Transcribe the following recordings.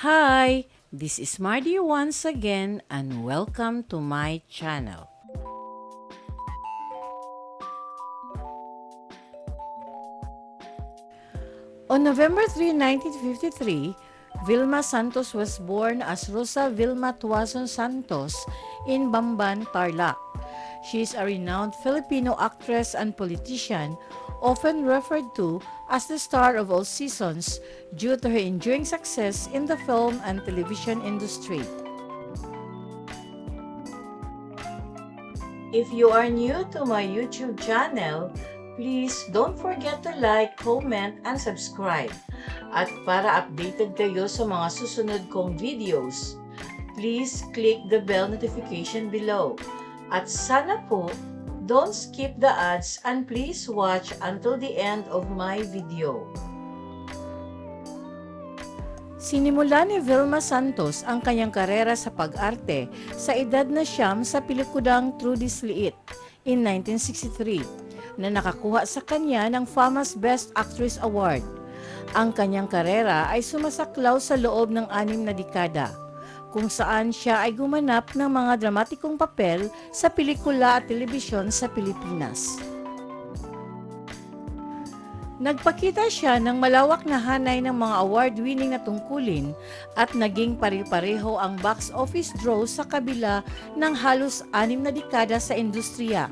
Hi, this is Mardy once again and welcome to my channel. On November 3, 1953, Vilma Santos was born as Rosa Vilma Tuazon Santos in Bamban, Tarlac. She is a renowned Filipino actress and politician, often referred to as the star of all seasons due to her enduring success in the film and television industry. If you are new to my YouTube channel, please don't forget to like, comment, and subscribe. At para updated kayo sa mga susunod kong videos, please click the bell notification below. At sana po, don't skip the ads and please watch until the end of my video. Sinimula ni Vilma Santos ang kanyang karera sa pag-arte sa edad na siyam sa pelikudang Trudy's Liit in 1963 na nakakuha sa kanya ng FAMAS Best Actress Award. Ang kanyang karera ay sumasaklaw sa loob ng 6 na dekada, kung saan siya ay gumanap ng mga dramatikong papel sa pelikula at telebisyon sa Pilipinas. Nagpakita siya ng malawak na hanay ng mga award-winning na tungkulin at naging pare-pareho ang box office draw sa kabila ng halos 6 na dekada sa industriya.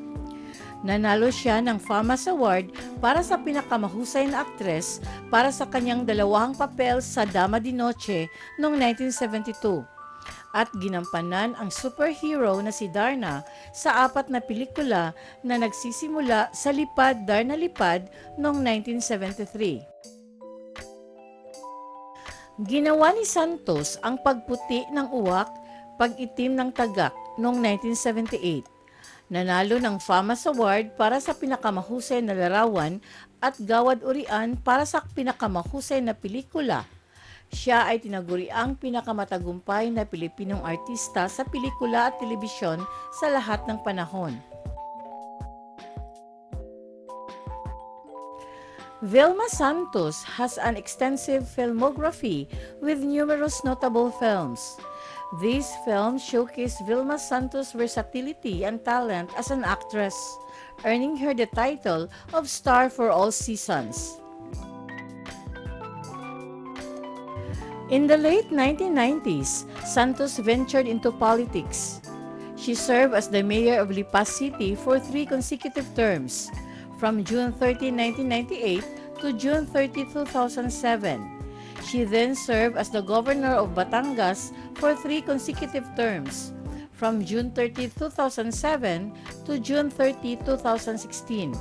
Nanalo siya ng FAMAS Award para sa pinakamahusay na aktres para sa kanyang 2 papel sa Dama de Noche noong 1972. At ginampanan ang superhero na si Darna sa 4 na pelikula na nagsisimula sa Lipad Darna Lipad noong 1973. Ginawa ni Santos ang pagputi ng uwak, pag-itim ng tagak noong 1978. Nanalo ng FAMAS Award para sa pinakamahusay na larawan at Gawad Urian para sa pinakamahusay na pelikula. Siya ay tinaguriang pinakamatagumpay na Pilipinong artista sa pelikula at telebisyon sa lahat ng panahon. Vilma Santos has an extensive filmography with numerous notable films. These films showcase Vilma Santos' versatility and talent as an actress, earning her the title of Star for All Seasons. In the late 1990s, Santos ventured into politics. She served as the mayor of Lipa City for 3 consecutive terms, from June 30, 1998 to June 30, 2007. She then served as the governor of Batangas for 3 consecutive terms, from June 30, 2007 to June 30, 2016.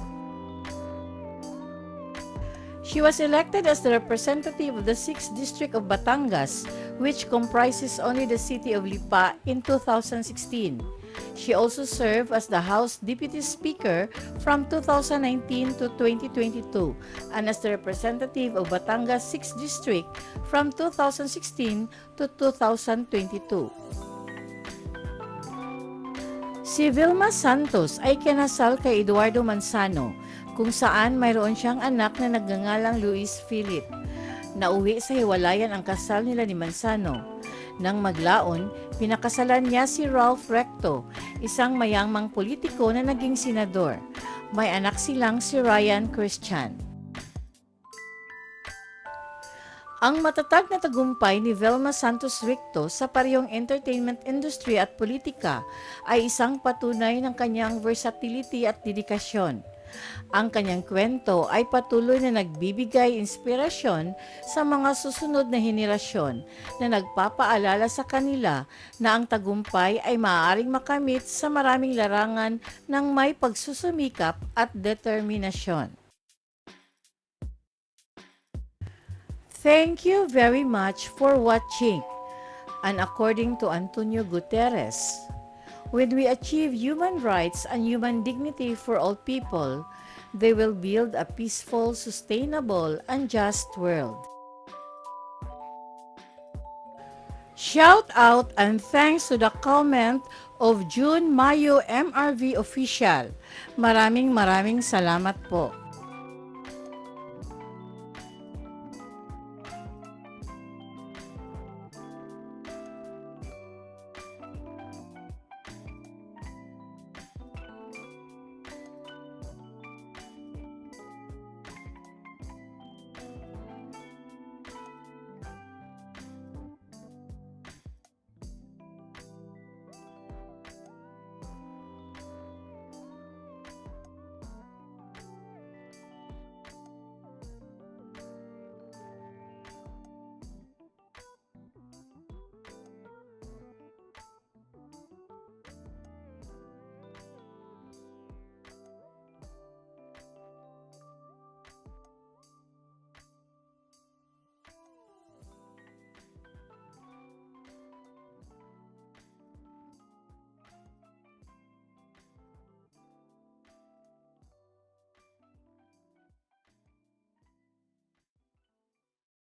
She was elected as the representative of the 6th District of Batangas, which comprises only the city of Lipa, in 2016. She also served as the House Deputy Speaker from 2019 to 2022 and as the representative of Batangas 6th District from 2016 to 2022. Si Vilma Santos ay kinasal kay Eduardo Manzano, kung saan mayroon siyang anak na nagngangalang Luis Philip. Nauwi sa hiwalayan ang kasal nila ni Manzano. Nang maglaon, pinakasalan niya si Ralph Recto, isang mayamang politiko na naging senador. May anak silang si Ryan Christian. Ang matatag na tagumpay ni Vilma Santos Recto sa parehong entertainment industry at politika ay isang patunay ng kanyang versatility at dedikasyon. Ang kanyang kwento ay patuloy na nagbibigay inspirasyon sa mga susunod na henerasyon na nagpapaalala sa kanila na ang tagumpay ay maaaring makamit sa maraming larangan ng may pagsusumikap at determinasyon. Thank you very much for watching. And according to Antonio Guterres, when we achieve human rights and human dignity for all people, they will build a peaceful, sustainable, and just world. Shout out and thanks to the comment of June Mayo MRV Official. Maraming salamat po.